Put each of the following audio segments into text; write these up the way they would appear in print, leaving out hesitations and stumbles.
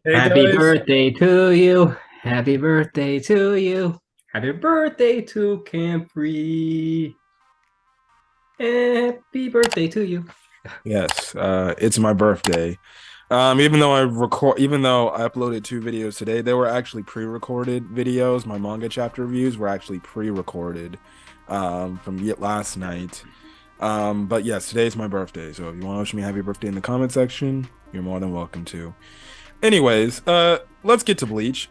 Hey Happy guys, birthday to you. Happy birthday to you. Happy birthday to Campri. Happy birthday to you. yes, it's my birthday. Even though I uploaded two videos today, they were actually pre-recorded videos. My manga chapter reviews were actually pre-recorded, from yet last night. But yes, today's my birthday. So if you want to wish me happy birthday in the comment section, you're more than welcome to. Anyways, let's get to Bleach.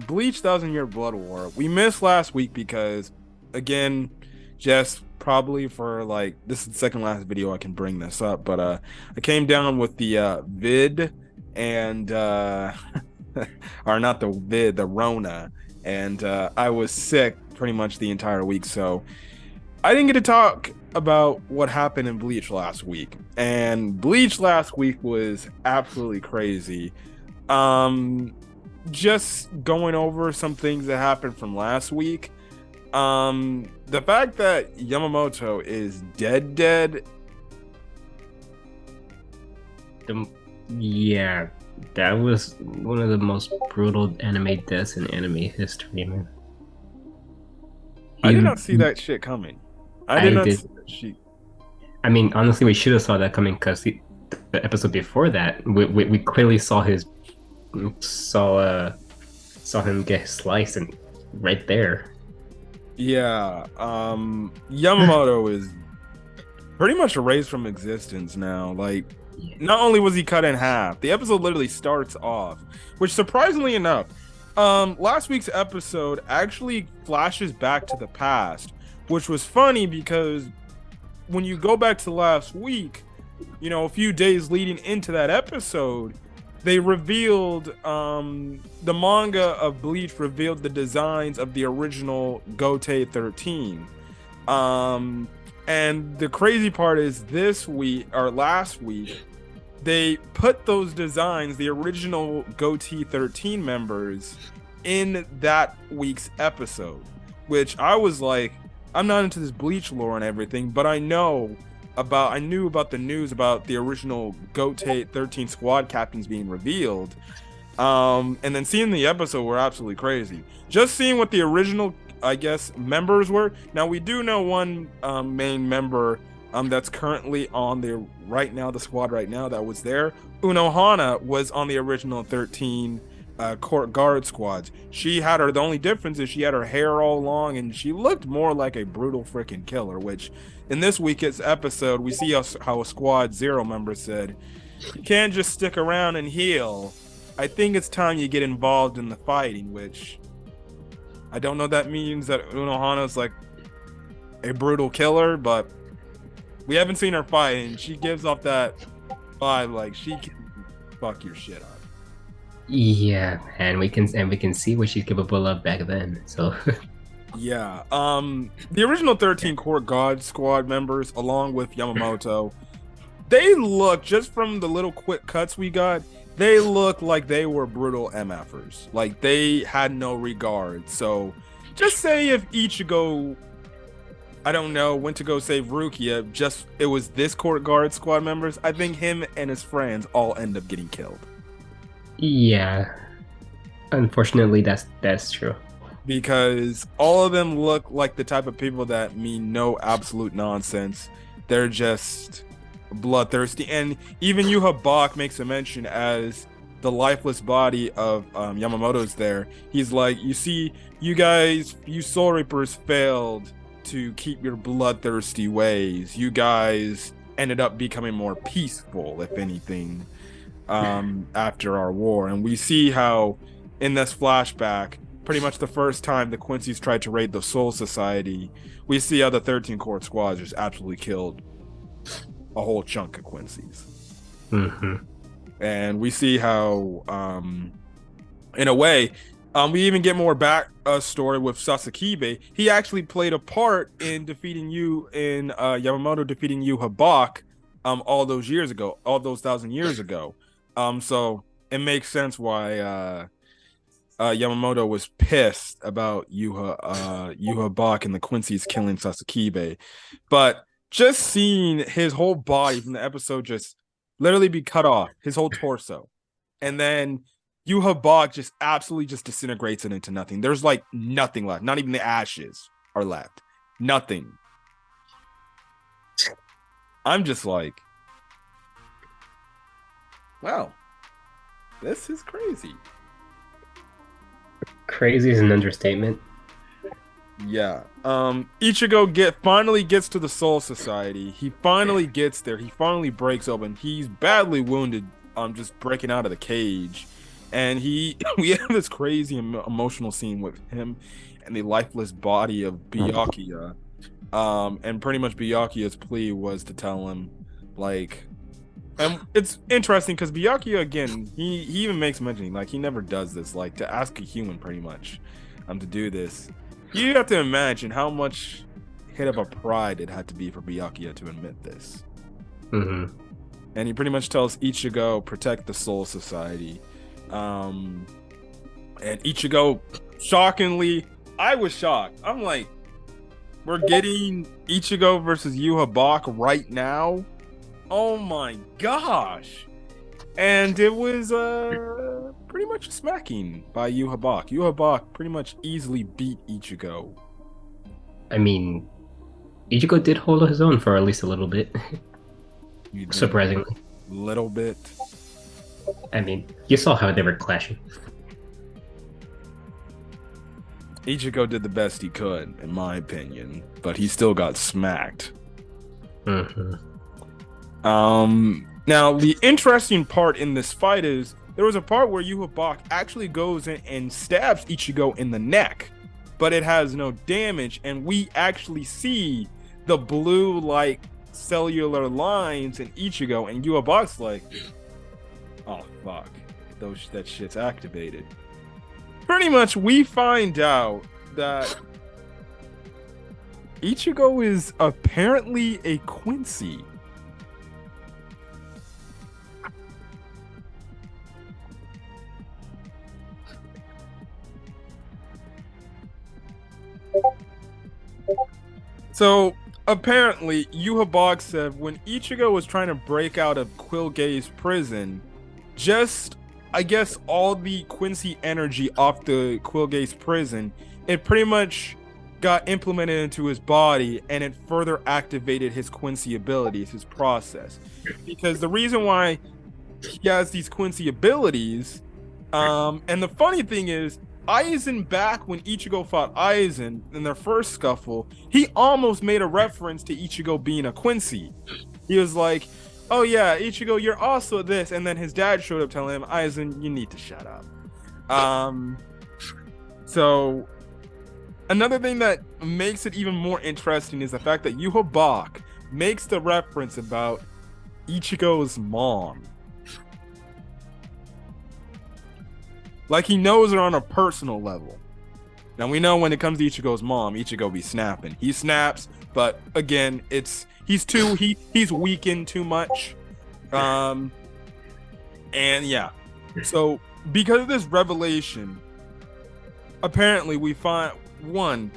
Bleach Thousand Year Blood War. We missed last week because, again, just probably for like this is the second last video I can bring this up, but I came down with the vid and or not the vid, the Rona, and I was sick pretty much the entire week, so I didn't get to talk about what happened in Bleach last week. And Bleach last week was absolutely crazy. Um, just going over some things that happened from last week. The fact that Yamamoto is dead. The- yeah, that was one of the most brutal anime deaths in anime history, man. I did He, not see that shit coming. I did I not did. see that shit. I mean, honestly, we should have saw that coming because the episode before that, we clearly saw saw saw him get sliced and right there. Yeah. Yamamoto is pretty much erased from existence now. Like, Yeah. not only was he cut in half, the episode literally starts off, which surprisingly enough, last week's episode actually flashes back to the past, which was funny because when you go back to last week, a few days leading into that episode, they revealed the manga of Bleach revealed the designs of the original Gote 13. Um and the crazy part is this week or last week, they put those designs, the original Gote 13 members, in that week's episode, which I was like, I'm not into this Bleach lore and everything, but I knew about the news about the original Gote 13 squad captains being revealed. And then seeing the episode were absolutely crazy. Just seeing what the original, I guess, members were. Now we do know one main member that's currently on the right now, the squad right now that was there. Unohana was on the original 13 court guard squads. She had her, the only difference is she had her hair all long and she looked more like a brutal freaking killer, which in this week's episode, we see how a squad zero member said, you can't just stick around and heal. I think it's time you get involved in the fighting, which I don't know that means that Unohana is like a brutal killer, but we haven't seen her fight, and she gives off that vibe like she can fuck your shit up. Yeah, and we can see what she's capable of back then. So Yeah. The original 13 Court God squad members, along with Yamamoto, they look, just from the little quick cuts we got, they look like they were brutal MFers. Like they had no regard. So just say if Ichigo, I don't know, went to go save Rukia, just it was this court guard squad members, I think him and his friends all end up getting killed. yeah, unfortunately, that's true. Because all of them look like the type of people that mean no absolute nonsense. They're just bloodthirsty. And even Yuha Bach makes a mention as the lifeless body of Yamamoto's there. He's like, you see, you guys, you Soul Reapers failed to keep your bloodthirsty ways. You guys ended up becoming more peaceful, if anything, after our war. And we see how in this flashback, pretty much the first time the Quincy's tried to raid the Soul Society, we see how the 13 Court Squads just absolutely killed a whole chunk of Quincy's. Hmm. And we see how, in a way, we even get more back story with Sasakibe. He actually played a part in defeating you in Yamamoto defeating you Habak all those years ago, all those 1,000 years ago. So it makes sense why Yamamoto was pissed about Yuha Bach and the Quincy's killing Sasakibe. But just seeing his whole body from the episode just literally be cut off, his whole torso, and then Yhwach just absolutely just disintegrates it into nothing. There's like nothing left. Not even the ashes are left. Nothing. I'm just like, wow, this is crazy. Crazy is an understatement. Yeah. Ichigo finally gets to the Soul Society. He finally gets there. He finally breaks open. He's badly wounded, just breaking out of the cage. And we have this crazy emotional scene with him and the lifeless body of Byakuya. And pretty much Byakuya's plea was to tell him, like, and it's interesting because Byakuya again, he even makes mention, like, he never does this, like, to ask a human pretty much, to do this. You have to imagine how much hit of a pride it had to be for Byakuya to admit this. Mm-hmm. And he pretty much tells Ichigo, protect the Soul Society. And Ichigo, shockingly, I was shocked. I'm like, we're getting Ichigo versus Yhwach right now? Oh my gosh. And it was pretty much a smacking by Yhwach. Yhwach pretty much easily beat Ichigo. I mean, Ichigo did hold his own for at least a little bit. Surprisingly. Little bit. I mean, you saw how they were clashing. Ichigo did the best he could, in my opinion, but he still got smacked. Mm-hmm. Now the interesting part in this fight is there was a part where Yhwach actually goes in and stabs Ichigo in the neck, but it has no damage, and we actually see the blue like cellular lines in Ichigo, and Yhwach's like, oh fuck, that shit's activated. Pretty much we find out that Ichigo is apparently a Quincy. So apparently, Yhwach said when Ichigo was trying to break out of Quillgaze prison, just I guess all the Quincy energy off the Quillgaze prison, it pretty much got implemented into his body, and it further activated his Quincy abilities, his process. Because the reason why he has these Quincy abilities, and the funny thing is, Aizen, back when Ichigo fought Aizen in their first scuffle, he almost made a reference to Ichigo being a Quincy. He was like, oh yeah, Ichigo, you're also this. And then his dad showed up telling him, Aizen, you need to shut up. So another thing that makes it even more interesting is the fact that Yhwach makes the reference about Ichigo's mom. Like he knows her on a personal level. Now we know when it comes to Ichigo's mom, Ichigo be snapping. He snaps, but again, he's weakened too much. And yeah. So because of this revelation, apparently we find one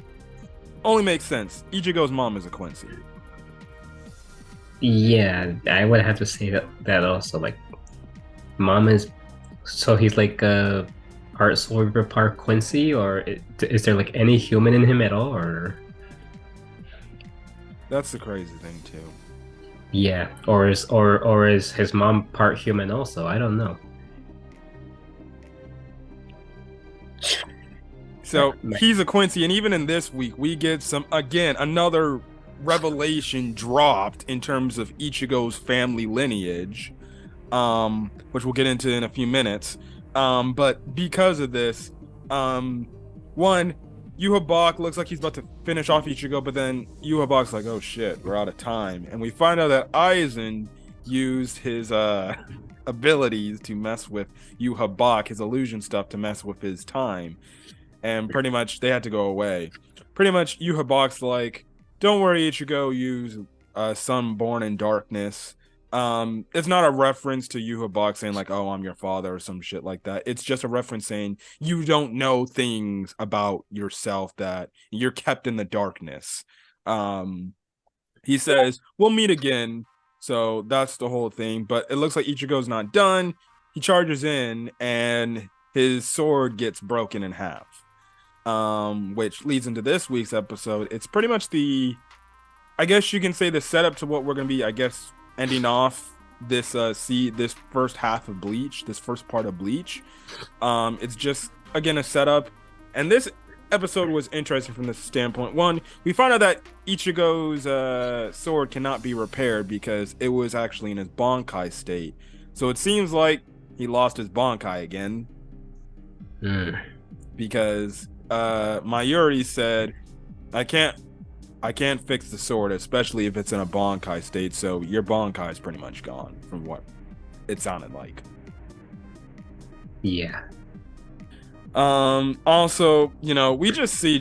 only makes sense. Ichigo's mom is a Quincy. Yeah, I would have to say that also. Like, mom is, so he's like a part Soul Reaper, part Quincy, or is there like any human in him at all, or? That's the crazy thing too. Yeah, or is his mom part human also? I don't know. So he's a Quincy, and even in this week, we get another revelation dropped in terms of Ichigo's family lineage, which we'll get into in a few minutes. But because of this, one, Yhwach looks like he's about to finish off Ichigo, but then Yhwach's like, oh shit, we're out of time. And we find out that Aizen used his abilities to mess with Yhwach, his illusion stuff to mess with his time. And pretty much they had to go away. Pretty much Yhwach's like, don't worry, Ichigo, use son born in darkness. It's not a reference to Yhwach saying like, oh, I'm your father or some shit like that. It's just a reference saying you don't know things about yourself, that you're kept in the darkness. He says, we'll meet again. So that's the whole thing. But it looks like Ichigo's not done. He charges in, and his sword gets broken in half. Which leads into this week's episode. It's pretty much I guess you can say the setup to what we're gonna be, I guess, ending off this first half of Bleach, this first part of Bleach. It's just again a setup, and this episode was interesting from this standpoint. One, we found out that Ichigo's sword cannot be repaired because it was actually in his Bankai state. So it seems like he lost his Bankai again. Because Mayuri said, I can't fix the sword, especially if it's in a Bankai state, so your Bankai is pretty much gone from what it sounded like. Yeah. Also, we just see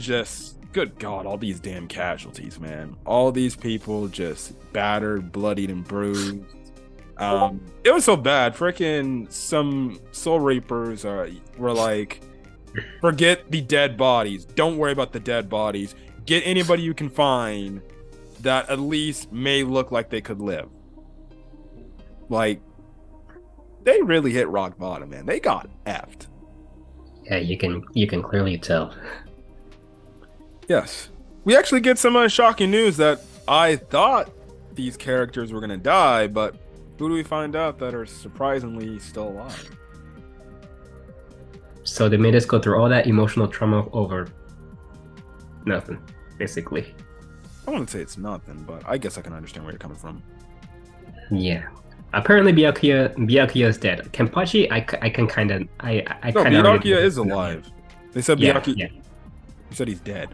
good God, all these damn casualties, man. All these people just battered, bloodied, and bruised. It was so bad. Freaking some Soul Reapers were like, forget the dead bodies. Don't worry about the dead bodies. Get anybody you can find that at least may look like they could live. Like, they really hit rock bottom, man. They got effed. Yeah, you can clearly tell. Yes. We actually get some shocking news that I thought these characters were going to die, but who do we find out that are surprisingly still alive? So they made us go through all that emotional trauma over nothing, basically. I wouldn't say it's nothing, but I guess I can understand where you're coming from. Yeah. Apparently Byakuya is dead. Kenpachi, I can kind of... No, Byakuya is alive. They said Byakuya... Yeah. You said he's dead.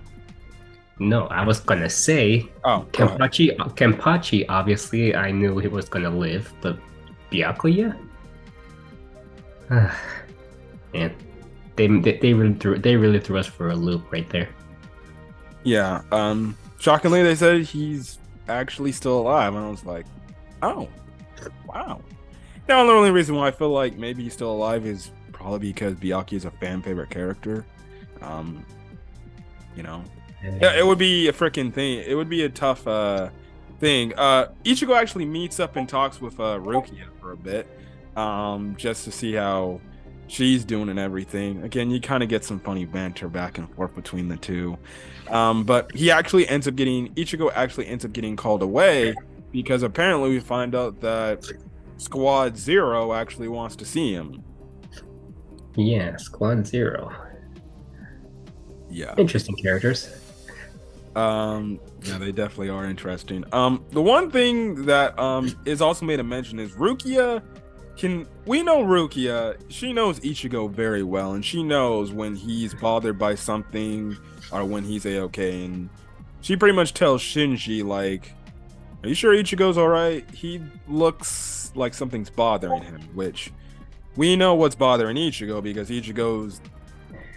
No, I was gonna say... Kenpachi, obviously, I knew he was gonna live, but Byakuya? Man, they really threw us for a loop right there. Yeah. Shockingly, they said he's actually still alive, and I was like, oh, wow. Now, the only reason why I feel like maybe he's still alive is probably because Byakuya is a fan favorite character. Yeah, it would be a freaking thing. It would be a tough thing. Ichigo actually meets up and talks with Rukia for a bit, just to see how she's doing and everything. Again, you kind of get some funny banter back and forth between the two. But Ichigo actually ends up getting called away because apparently we find out that Squad Zero actually wants to see him. Yeah, Squad Zero. Yeah. Interesting characters. Yeah, they definitely are interesting. The one thing that is also made a mention is Rukia we know Rukia, she knows Ichigo very well, and she knows when he's bothered by something or when he's A-okay, and she pretty much tells Shinji, like, are you sure Ichigo's alright? He looks like something's bothering him, which we know what's bothering Ichigo because Ichigo's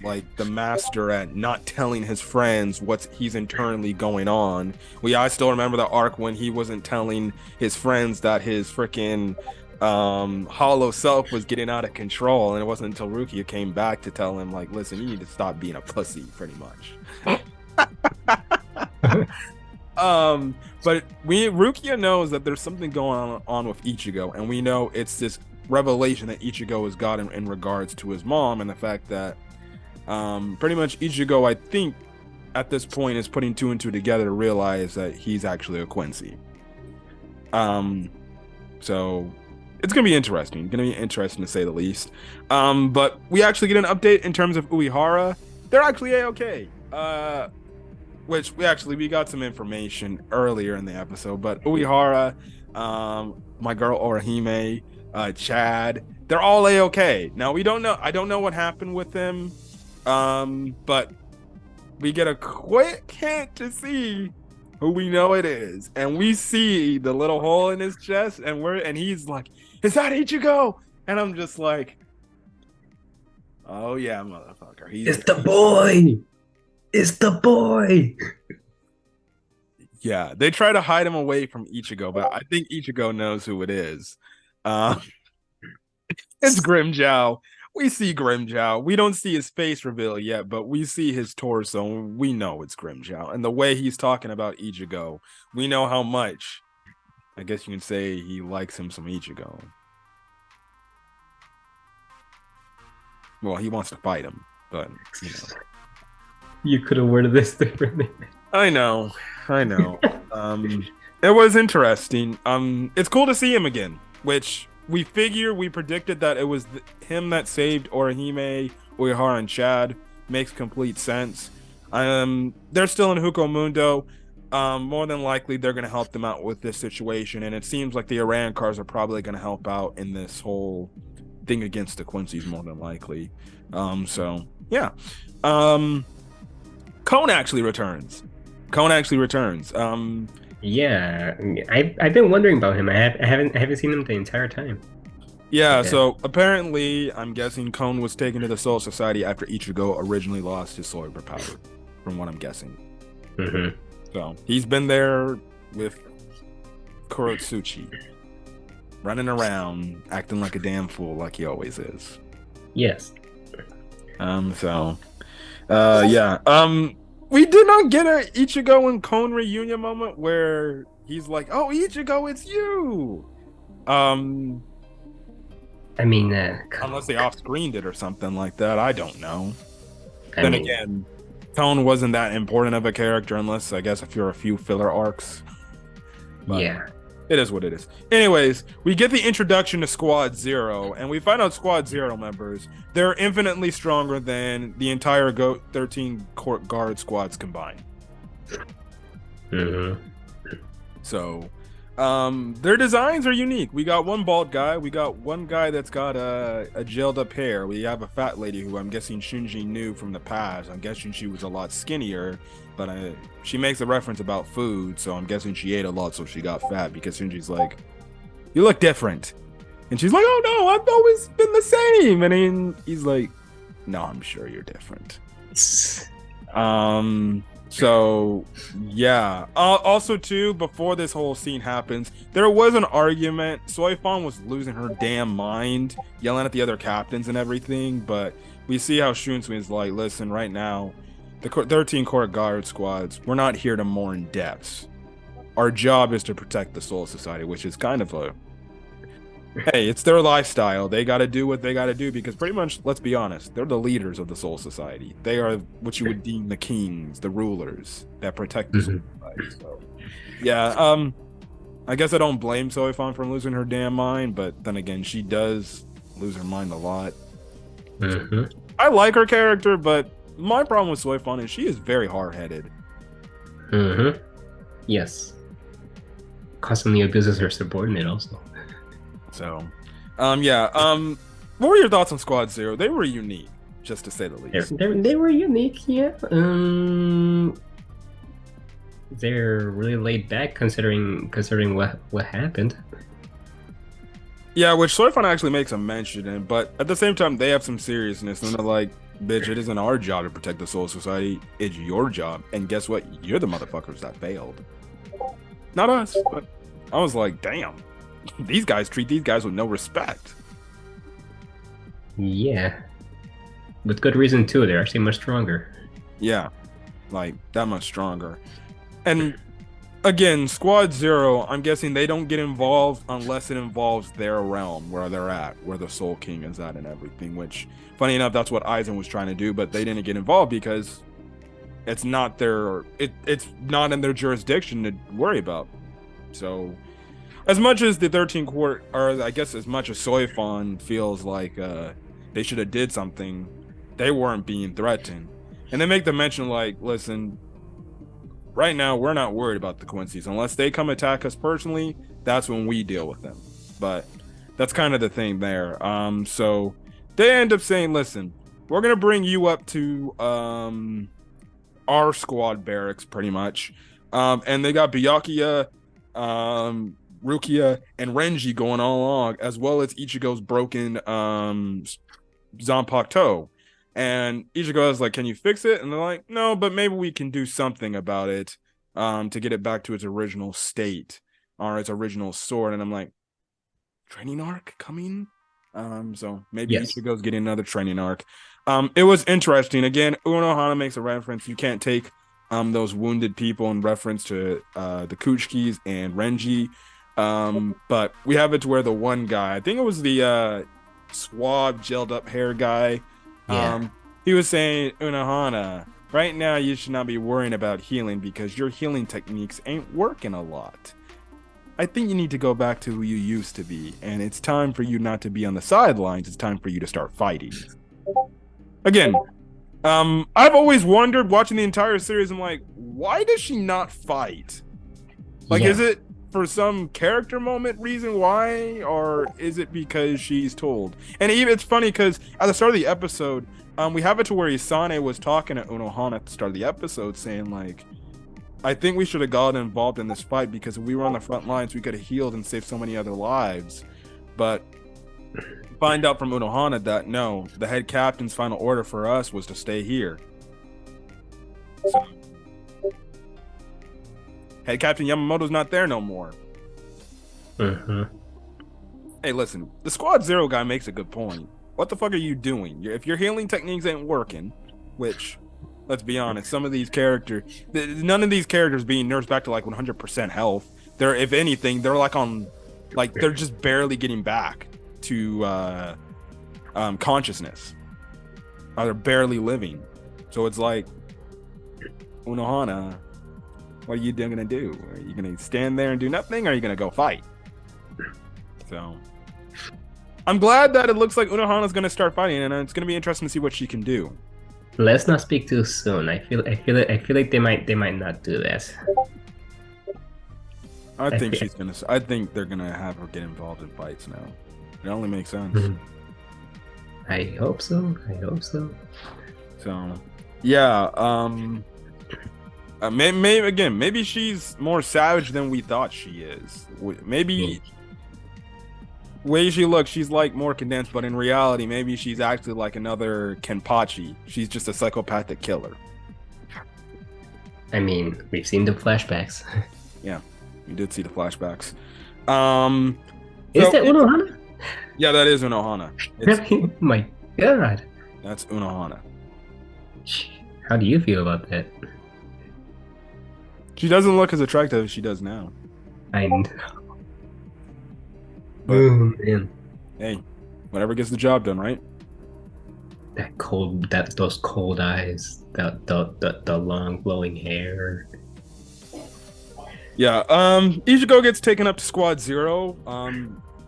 like the master at not telling his friends what he's internally going on. I still remember the arc when he wasn't telling his friends that his freaking hollow self was getting out of control, and it wasn't until Rukia came back to tell him, like, listen, you need to stop being a pussy, pretty much. But Rukia knows that there's something going on with Ichigo, and we know it's this revelation that Ichigo has got in regards to his mom, and the fact that pretty much Ichigo, I think, at this point is putting two and two together to realize that he's actually a Quincy. So it's gonna be interesting. To say the least. But we actually get an update in terms of Uehara. They're actually A-okay. Which we got some information earlier in the episode. But Uehara, my girl Orihime, Chad, they're all A-okay. Now we don't know. I don't know what happened with them. But we get a quick hint to see who we know it is, and we see the little hole in his chest, and he's like, "Is that Ichigo?" And I'm just like, "Oh yeah, motherfucker, it's the boy. It's the boy." Yeah, they try to hide him away from Ichigo, but I think Ichigo knows who it is. It's Grimmjow. We see Grimmjow. We don't see his face reveal yet, but we see his torso, and we know it's Grimmjow. And the way he's talking about Ichigo, we know how much, I guess you can say, he likes him some Ichigo. Well, he wants to fight him, but you know. You could have worded this differently. I know, I know. It was interesting. It's cool to see him again, which we predicted that it was him that saved Orihime, Uehara, and Chad. Makes complete sense. They're still in Hukomundo. More than likely they're gonna help them out with this situation, and it seems like the Iran cars are probably gonna help out in this whole thing against the Quincy's more than likely. So yeah. Cone actually returns. Yeah, I've been wondering about him. I haven't seen him the entire time. Yeah, Okay. so apparently, I'm guessing Cone was taken to the Soul Society after Ichigo originally lost his soul power, from what I'm guessing. Mm-hmm. So he's been there with Kurotsuchi, running around, acting like a damn fool, like he always is. Yes. Yeah. We did not get a Ichigo and Cone reunion moment where he's like, "Oh, Ichigo, it's you." I mean, Unless they off-screened it or something like that, I don't know. I Then mean, again, Cone wasn't that important of a character, unless I guess if you're a few filler arcs. But yeah. it is what it is. Anyways, we get the introduction to Squad Zero, and we find out Squad Zero members, they're infinitely stronger than the entire 13 court guard squads combined. Mm-hmm. So, their designs are unique. We got one bald guy. We got one guy that's got a gelled up hair. We have a fat lady who I'm guessing Shinji knew from the past. I'm guessing she was a lot skinnier, but she makes a reference about food, so I'm guessing she ate a lot, so she got fat because Shinji's like, "You look different," and she's like, "Oh no, I've always been the same." And then he's like, "No, I'm sure you're different." So yeah. Also too, before this whole scene happens, there was an argument. Soifon was losing her damn mind, yelling at the other captains and everything. But we see how Shunsui is like, "Listen, right now, the 13 core guard squads, we're not here to mourn deaths. Our job is to protect the Soul Society," which is kind of a, hey, it's their lifestyle. They got to do what they got to do because pretty much, let's be honest, they're the leaders of the Soul Society. They are what you would deem the kings, the rulers that protect the Soul Society. So, yeah, I guess I don't blame Soifon for losing her damn mind, but then again, she does lose her mind a lot. Mm-hmm. I like her character, but my problem with Soifon is she is very hard-headed. Mm-hmm. Yes. Constantly abuses her subordinate also. So, yeah. What were your thoughts on Squad Zero? They were unique, just to say the least. They were unique, yeah. They're really laid back considering what happened. Yeah, which Soifon actually makes a mention in, but at the same time, they have some seriousness, and they're like, "Bitch, it isn't our job to protect the Soul Society. It's your job. And guess what? You're the motherfuckers that failed. Not us." But I was like, damn. These guys treat these guys with no respect. Yeah. With good reason too, they're actually much stronger. Yeah, like that much stronger. And again, Squad Zero, I'm guessing they don't get involved unless it involves their realm, where they're at, where the Soul King is at and everything, which, funny enough, that's what Aizen was trying to do, but they didn't get involved because it's not it's not in their jurisdiction to worry about. So as much as the 13 court, or I guess as much as Soifon feels like they should have did something, they weren't being threatened. And they make the mention like, "Listen, right now we're not worried about the Quincy's. Unless they come attack us personally, that's when we deal with them." But that's kind of the thing there. So they end up saying, "Listen, we're gonna bring you up to our squad barracks pretty much." And they got Byakuya, Rukia, and Renji going all along, as well as Ichigo's broken Zanpakuto. And Ichigo is like, "Can you fix it?" And they're like, "No, but maybe we can do something about it to get it back to its original state or its original sword." And I'm like, training arc coming? So maybe Yes. Ichigo's getting another training arc. It was interesting. Again, Unohana makes a reference. You can't take those wounded people in reference to the Kuchikis and Renji. But we have it to where the one guy, I think it was the suave, gelled up hair guy, Yeah. He was saying, Unohana, right now you should not be worrying about healing because your healing techniques ain't working a lot. I think you need to go back to who you used to be, and it's time for you not to be on the sidelines. It's time for you to start fighting. Again, I've always wondered watching the entire series. I'm like, why does she not fight? Like, is Yeah. it for some character moment reason why, or is it because she's told? And even it's funny because at the start of the episode, we have it to where Isane was talking to Unohana at the start of the episode, saying like, I think we should have gotten involved in this fight because if we were on the front lines, we could have healed and saved so many other lives. But find out from Unohana that no, the head captain's final order for us was to stay here. So, head captain Yamamoto's not there no more. Mm-hmm. Hey, listen, the Squad Zero guy makes a good point. What the fuck are you doing? If your healing techniques ain't working, which, let's be honest, some of these characters, none of these characters being nursed back to like 100% health. They're, if anything, they're like on, like they're just barely getting back to consciousness. Or they're barely living. So it's like, Unohana, what are you gonna do? Are you gonna stand there and do nothing, or are you gonna go fight? So I'm glad that it looks like Unohana's gonna start fighting, and it's gonna be interesting to see what she can do. Let's not speak too soon. I feel like they might not do that. I I think feel- she's gonna. I think they're gonna have her get involved in fights now. It only makes sense. Mhm. I hope so. I hope so. So, yeah. Maybe again, maybe she's more savage than we thought she is. Maybe way she looks, she's like more condensed, but in reality, maybe she's actually like another Kenpachi. She's just a psychopathic killer. I mean, we've seen the flashbacks. Yeah, you did see the flashbacks. Is So that Unohana? yeah, that is Unohana. It's, My God. that's Unohana. How do you feel about that? She doesn't look as attractive as she does now. I But Oh man, hey, whatever gets the job done, right? those cold eyes, the long flowing hair. Yeah. Ichigo gets taken up to Squad Zero.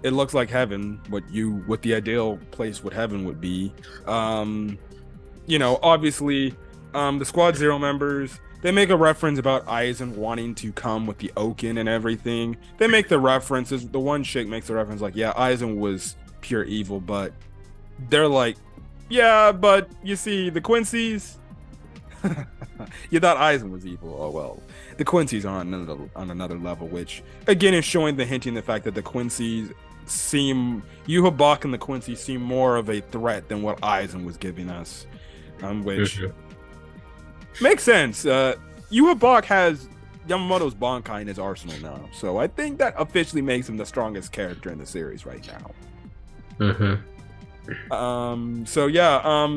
It looks like heaven. What the ideal place would heaven would be. Obviously, the Squad Zero members, they make a reference about Aizen wanting to come with the Oaken and everything. They make the references. The one chick makes the reference like, yeah, Aizen was pure evil, but they're like, yeah, but you see, the Quincy's. You thought Aizen was evil. Oh well, the Quincy's are on another level, which again is showing the hinting the fact that the Quincy's Yhwach and the Quincy's seem more of a threat than what Aizen was giving us, which makes sense. Yhwach has Yamamoto's Bankai in his arsenal now, so I think that officially makes him the strongest character in the series right now. So yeah,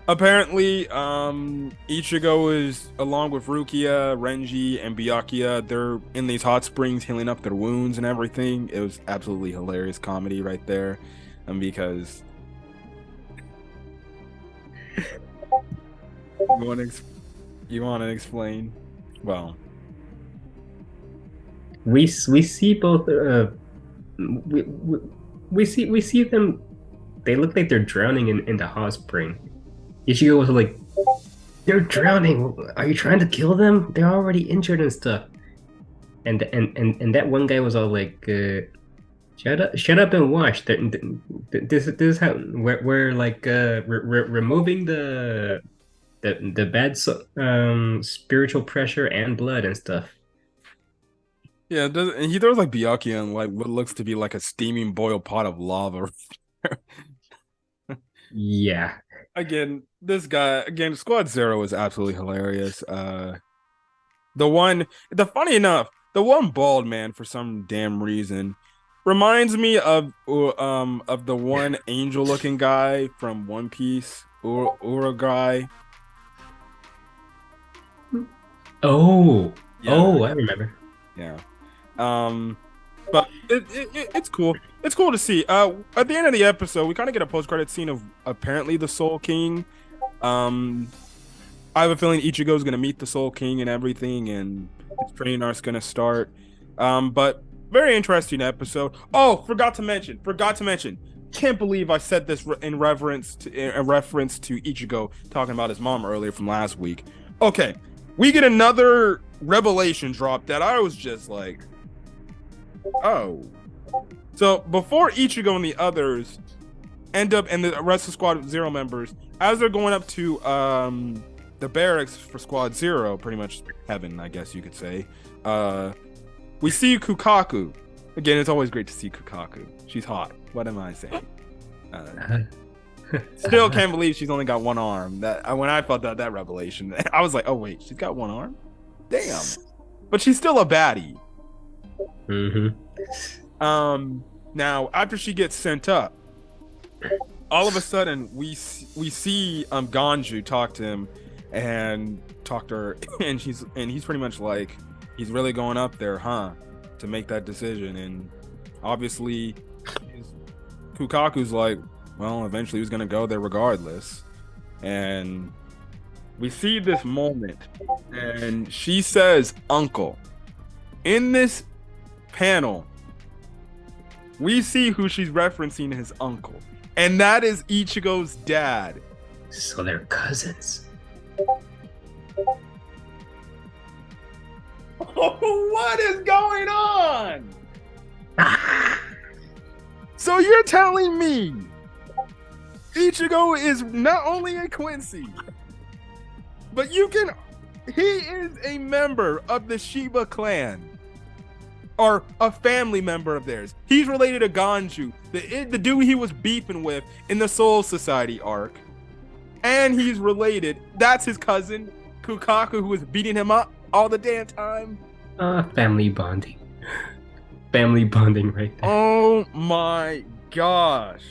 apparently, Ichigo is along with Rukia, Renji, and Byakuya. They're in these hot springs healing up their wounds and everything. It was absolutely hilarious comedy right there, and because you want to explain? Well, we see both. We, we see them. They look like they're drowning in the hot spring. Ichigo was like, "They're drowning. Are you trying to kill them? They're already injured and stuff." And that one guy was all like, shut up and watch. This is how we're like removing the bad spiritual pressure and blood and stuff." yeah, and he throws like Byakuya in like what looks to be like a steaming boiled pot of lava. Yeah. Again, Squad Zero is absolutely hilarious. Funny enough, the one bald man for some damn reason reminds me of the one angel looking guy from One Piece, Uruguay. Oh. Yeah, Oh, I remember. yeah. But it's cool. It's cool to see. At the end of the episode, we kind of get a post-credit scene of apparently the Soul King. Um, I have a feeling Ichigo's gonna meet the Soul King and everything, and his training arc's gonna start. But very interesting episode. Oh, forgot to mention. Can't believe I said this in reference to Ichigo talking about his mom earlier from last week. Okay, we get another revelation drop that I was just like, oh. So before Ichigo and the others end up, and the rest of Squad Zero members, as they're going up to the barracks for Squad Zero, pretty much heaven, I guess you could say. We see Kukaku. Again, it's always great to see Kukaku. She's hot. What am I saying? Still can't believe she's only got one arm. That when I felt that revelation, I was like, oh wait, she's got one arm? Damn. But she's still a baddie. Now after she gets sent up, all of a sudden we see Ganju talk to him and talk to her, and he's pretty much like, he's really going up there, huh, to make that decision. And obviously Kukaku's like, well, eventually he's gonna go there regardless. And we see this moment, and she says uncle. In this panel, we see who she's referencing as uncle, and that is Ichigo's dad. So they're cousins. Oh, what is going on? So you're telling me Ichigo is not only a Quincy, but he is a member of the Shiba clan, or a family member of theirs. He's related to Ganju, the dude he was beefing with in the Soul Society arc. And he's related. That's his cousin, Kukaku, who was beating him up all the damn time. Family bonding. Family bonding right there. Oh my gosh.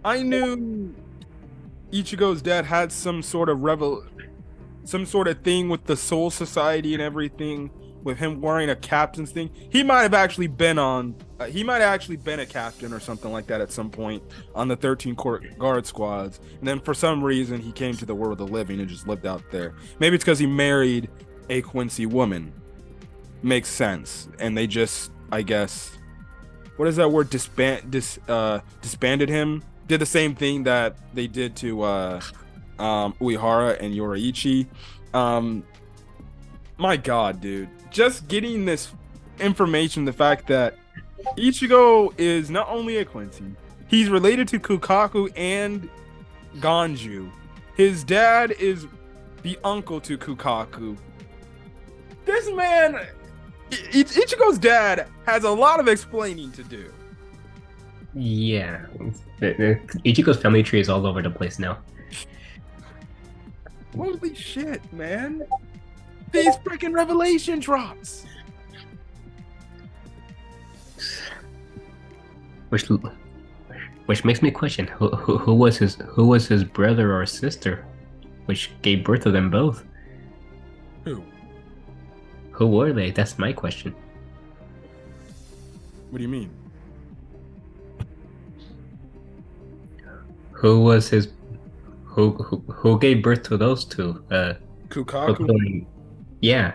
I knew Ichigo's dad had some sort of thing with the Soul Society and everything, with him wearing a captain's thing. He might have actually been a captain or something like that at some point on the 13 Court Guard squads. And then for some reason he came to the world of the living and just lived out there. Maybe it's because he married a Quincy woman. Makes sense. And they just, I guess, what is that word? Disbanded him. Did the same thing that they did to Uehara and Yoraichi. My God, dude. Just getting this information, the fact that Ichigo is not only a Quincy, he's related to Kukaku and Ganju. His dad is the uncle to Kukaku. This man, Ichigo's dad, has a lot of explaining to do. Yeah. Ichigo's family tree is all over the place now. Holy shit, man. These freaking revelation drops. Which makes me question who was his brother or sister, which gave birth to them both. Who were they? That's my question. What do you mean? Who was his? Who gave birth to those two? Kukaku. Yeah.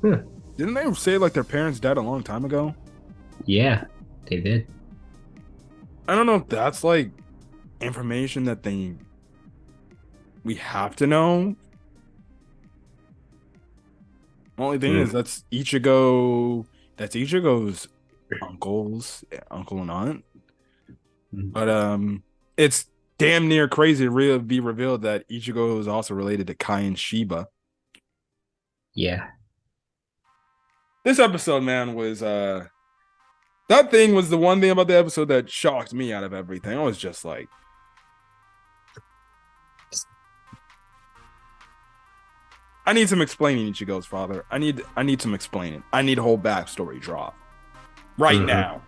Didn't they say like their parents died a long time ago? Yeah, they did. I don't know if that's like information that we have to know. Only thing is that's Ichigo's uncle and aunt. But it's damn near crazy to be revealed that Ichigo is also related to Kai and Shiba. Yeah. This episode, man, was that thing was the one thing about the episode that shocked me out of everything. I was just like, I need some explaining, Ichigo's father. I need some explaining. I need a whole backstory drop right now.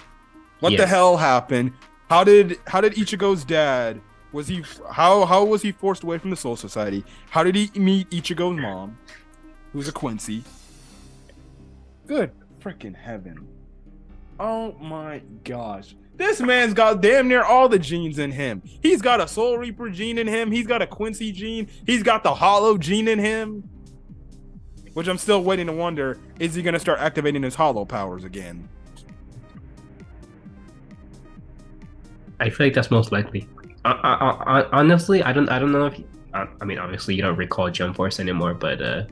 What the hell happened? How did Ichigo's dad, how was he forced away from the Soul Society? How did he meet Ichigo's mom, who's a Quincy? Good freaking heaven. Oh my gosh. This man's got damn near all the genes in him. He's got a Soul Reaper gene in him. He's got a Quincy gene. He's got the Hollow gene in him. Which I'm still waiting to wonder, is he going to start activating his Hollow powers again? I feel like that's most likely. Honestly, I don't know if I mean, obviously you don't recall Jump Force anymore, but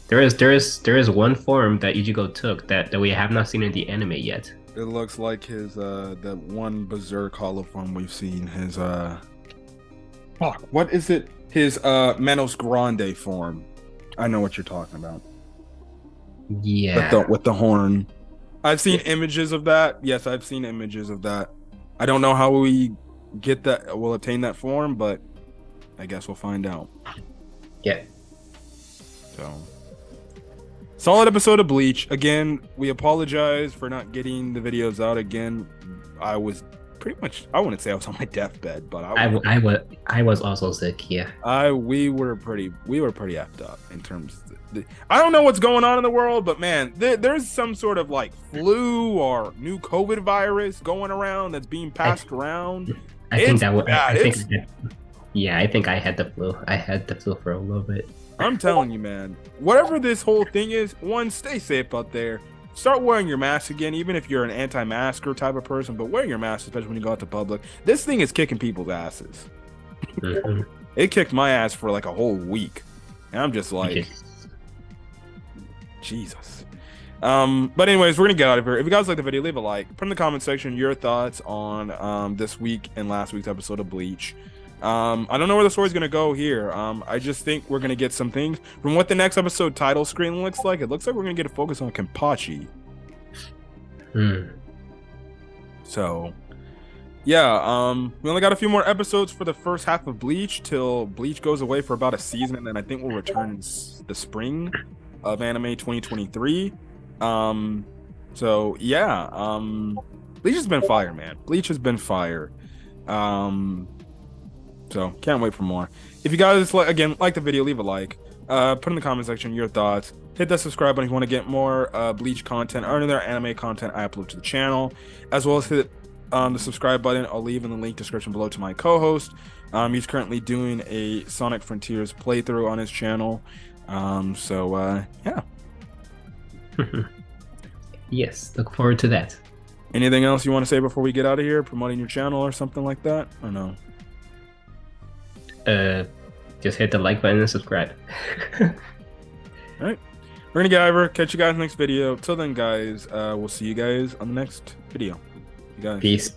there is one form that Ichigo took that we have not seen in the anime yet. It looks like his that one Berserk Hollow form we've seen. His fuck, what is it? His Manos Grande form. I know what you're talking about. Yeah. With the horn. I've seen images of that. Yes, I've seen images of that. I don't know how we get that. We'll obtain that form, but I guess we'll find out. Yeah. So, solid episode of Bleach. Again, we apologize for not getting the videos out again. I was pretty much, I wouldn't say I was on my deathbed, but I was also sick. Yeah. We were pretty effed up in terms of I don't know what's going on in the world, but man, there's some sort of like flu or new COVID virus going around that's being passed around. I think I had the flu. I had the flu for a little bit. I'm telling you, man, whatever this whole thing is, one, stay safe out there. Start wearing your mask again, even if you're an anti-masker type of person, but wear your mask, especially when you go out to public. This thing is kicking people's asses. Mm-hmm. It kicked my ass for like a whole week. And I'm just like, Jesus. But anyways, we're gonna get out of here. If you guys like the video, leave a like. Put in the comment section your thoughts on this week and last week's episode of Bleach. I don't know where the story's gonna go here. I just think we're gonna get some things from what the next episode title screen looks like. It looks like we're gonna get a focus on Kenpachi. So yeah, we only got a few more episodes for the first half of Bleach till Bleach goes away for about a season, and then I think we'll return in the spring of anime 2023. So yeah, Bleach has been fire, man. Bleach has been fire. So can't wait for more. If you guys like the video, leave a like. Put in the comment section your thoughts. Hit that subscribe button if you want to get more Bleach content or other anime content I upload to the channel, as well as hit the subscribe button. I'll leave in the link description below to my co-host. He's currently doing a Sonic Frontiers playthrough on his channel. Yeah. Yes, look forward to that. Anything else you want to say before we get out of here? Promoting your channel or something like that? Or no? Just hit the like button and subscribe. All right. We're gonna get over. Catch you guys next video. Till then, guys, we'll see you guys on the next video. You guys. Peace.